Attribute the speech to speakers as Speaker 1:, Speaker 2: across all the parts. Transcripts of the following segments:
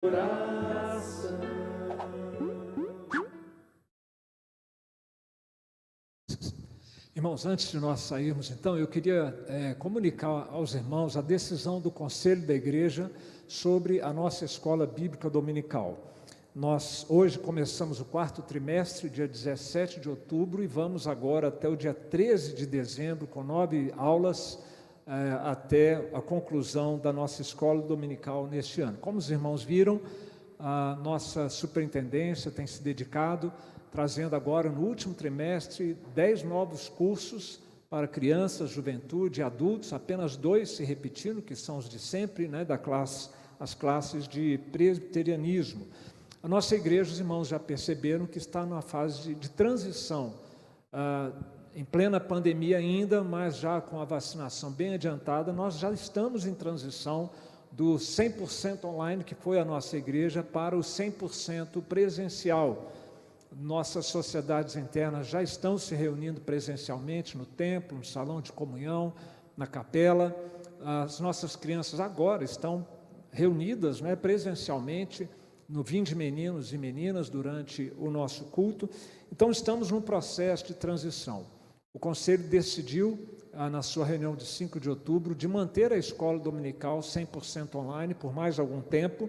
Speaker 1: Oração.
Speaker 2: Irmãos, antes de nós sairmos, então, eu queria comunicar aos irmãos a decisão do Conselho da Igreja sobre a nossa escola bíblica dominical. Nós hoje começamos o 4º trimestre, dia 17 de outubro, e vamos agora até o dia 13 de dezembro, com 9 aulas, até a conclusão da nossa escola dominical neste ano. Como os irmãos viram, a nossa superintendência tem se dedicado, trazendo agora no último trimestre 10 novos cursos para crianças, juventude e adultos, apenas 2 se repetindo, que são os de sempre, né, as classes de presbiterianismo. A nossa igreja, os irmãos já perceberam que está numa fase de transição, em plena pandemia ainda, mas já com a vacinação bem adiantada, nós já estamos em transição do 100% online, que foi a nossa igreja, para o 100% presencial. Nossas sociedades internas já estão se reunindo presencialmente no templo, no salão de comunhão, na capela. As nossas crianças agora estão reunidas, né, presencialmente no Vinde Meninos e Meninas durante o nosso culto. Então estamos num processo de transição. O Conselho decidiu, na sua reunião de 5 de outubro, de manter a escola dominical 100% online por mais algum tempo.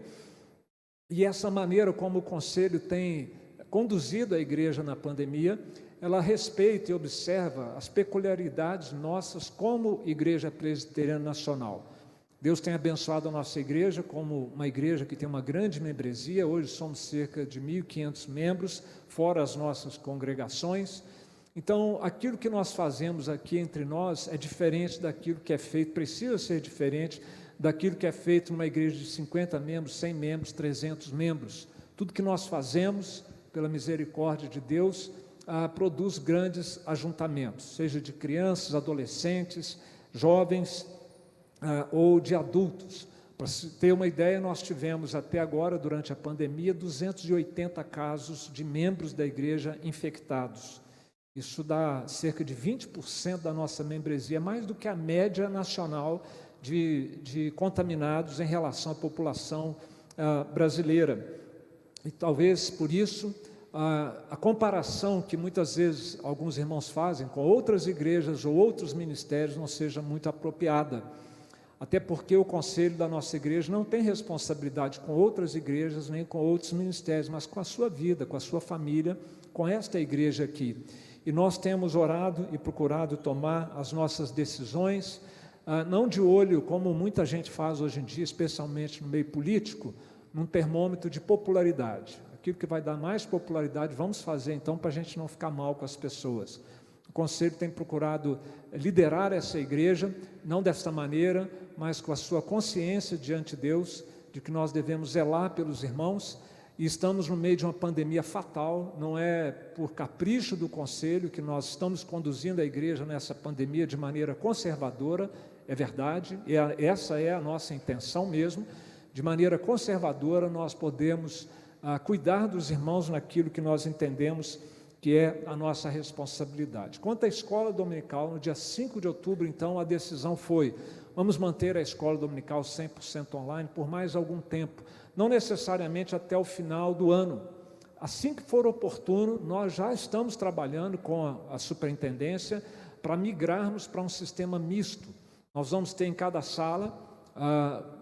Speaker 2: E essa maneira como o Conselho tem conduzido a igreja na pandemia, ela respeita e observa as peculiaridades nossas como Igreja Presbiteriana Nacional. Deus tem abençoado a nossa igreja como uma igreja que tem uma grande membresia. Hoje somos cerca de 1.500 membros, fora as nossas congregações. Então, aquilo que nós fazemos aqui entre nós é diferente daquilo que é feito, precisa ser diferente daquilo que é feito numa igreja de 50 membros, 100 membros, 300 membros. Tudo que nós fazemos, pela misericórdia de Deus, produz grandes ajuntamentos, seja de crianças, adolescentes, jovens ou de adultos. Para ter uma ideia, nós tivemos até agora, durante a pandemia, 280 casos de membros da igreja infectados. Isso dá cerca de 20% da nossa membresia, mais do que a média nacional de contaminados em relação à população brasileira. E talvez por isso a comparação que muitas vezes alguns irmãos fazem com outras igrejas ou outros ministérios não seja muito apropriada. Até porque o conselho da nossa igreja não tem responsabilidade com outras igrejas nem com outros ministérios, mas com a sua vida, com a sua família, com esta igreja aqui. E nós temos orado e procurado tomar as nossas decisões, não de olho, como muita gente faz hoje em dia, especialmente no meio político, num termômetro de popularidade. Aquilo que vai dar mais popularidade, vamos fazer então para a gente não ficar mal com as pessoas. O Conselho tem procurado liderar essa igreja, não desta maneira, mas com a sua consciência diante de Deus, de que nós devemos zelar pelos irmãos, e estamos no meio de uma pandemia fatal. Não é por capricho do Conselho que nós estamos conduzindo a igreja nessa pandemia de maneira conservadora, é verdade, essa é a nossa intenção mesmo. De maneira conservadora, nós podemos cuidar dos irmãos naquilo que nós entendemos que é a nossa responsabilidade. Quanto à escola dominical, no dia 5 de outubro, então, a decisão foi: vamos manter a escola dominical 100% online por mais algum tempo, não necessariamente até o final do ano. Assim que for oportuno, nós já estamos trabalhando com a superintendência para migrarmos para um sistema misto. Nós vamos ter em cada sala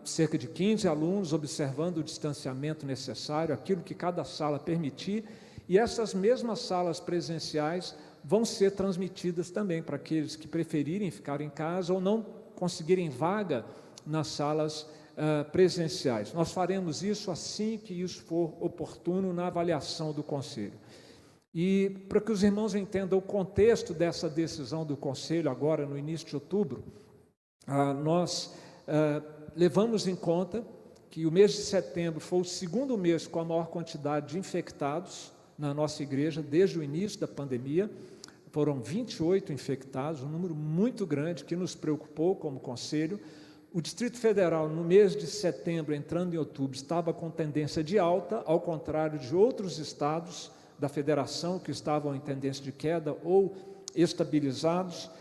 Speaker 2: cerca de 15 alunos, observando o distanciamento necessário, aquilo que cada sala permitir, e essas mesmas salas presenciais vão ser transmitidas também para aqueles que preferirem ficar em casa ou não conseguirem vaga nas salas presenciais. Nós faremos isso assim que isso for oportuno na avaliação do Conselho. E para que os irmãos entendam o contexto dessa decisão do Conselho, agora no início de outubro, nós levamos em conta que o mês de setembro foi o segundo mês com a maior quantidade de infectados na nossa igreja desde o início da pandemia. Foram 28 infectados, um número muito grande que nos preocupou como conselho. O Distrito Federal, no mês de setembro, entrando em outubro, estava com tendência de alta, ao contrário de outros estados da federação que estavam em tendência de queda ou estabilizados.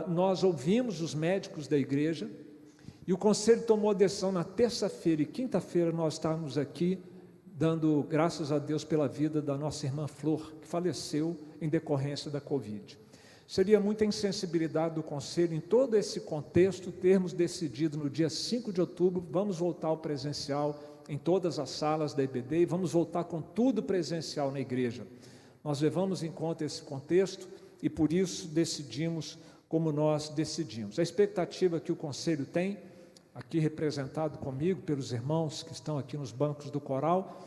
Speaker 2: Nós ouvimos os médicos da igreja E o conselho tomou a decisão na terça-feira e quinta-feira nós estávamos aqui dando graças a Deus pela vida da nossa irmã Flor, que faleceu em decorrência da Covid. Seria muita insensibilidade do conselho, em todo esse contexto, termos decidido no dia 5 de outubro, vamos voltar ao presencial em todas as salas da IBD e vamos voltar com tudo presencial na igreja. Nós levamos em conta esse contexto e por isso decidimos como nós decidimos. A expectativa que o conselho tem, aqui representado comigo pelos irmãos que estão aqui nos bancos do coral,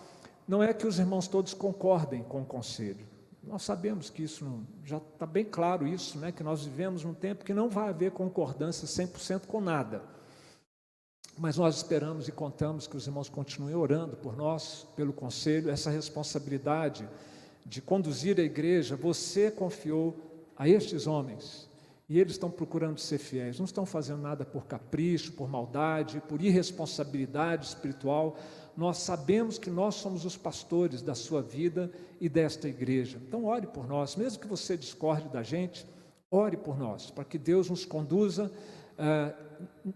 Speaker 2: não é que os irmãos todos concordem com o conselho. Nós sabemos que isso, já está bem claro isso, né? Que nós vivemos num tempo que não vai haver concordância 100% com nada. Mas nós esperamos e contamos que os irmãos continuem orando por nós, pelo conselho, essa responsabilidade de conduzir a igreja, você confiou a estes homens, e eles estão procurando ser fiéis, não estão fazendo nada por capricho, por maldade, por irresponsabilidade espiritual. Nós sabemos que nós somos os pastores da sua vida e desta igreja. Então ore por nós, mesmo que você discorde da gente, ore por nós, para que Deus nos conduza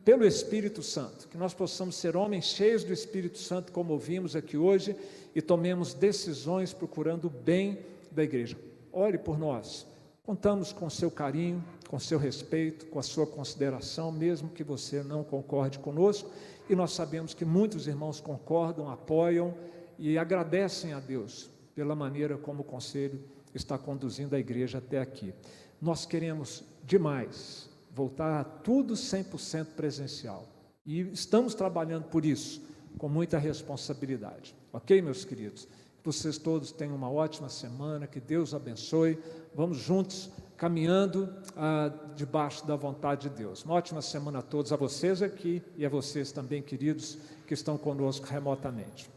Speaker 2: pelo Espírito Santo, que nós possamos ser homens cheios do Espírito Santo, como ouvimos aqui hoje, e tomemos decisões procurando o bem da igreja. Ore por nós. Contamos com o seu carinho, com o seu respeito, com a sua consideração, mesmo que você não concorde conosco, e nós sabemos que muitos irmãos concordam, apoiam e agradecem a Deus pela maneira como o conselho está conduzindo a igreja até aqui. Nós queremos demais voltar a tudo 100% presencial, e estamos trabalhando por isso, com muita responsabilidade. Ok, meus queridos? Que vocês todos tenham uma ótima semana, que Deus abençoe. Vamos juntos, caminhando debaixo da vontade de Deus. Uma ótima semana a todos, a vocês aqui e a vocês também, queridos, que estão conosco remotamente.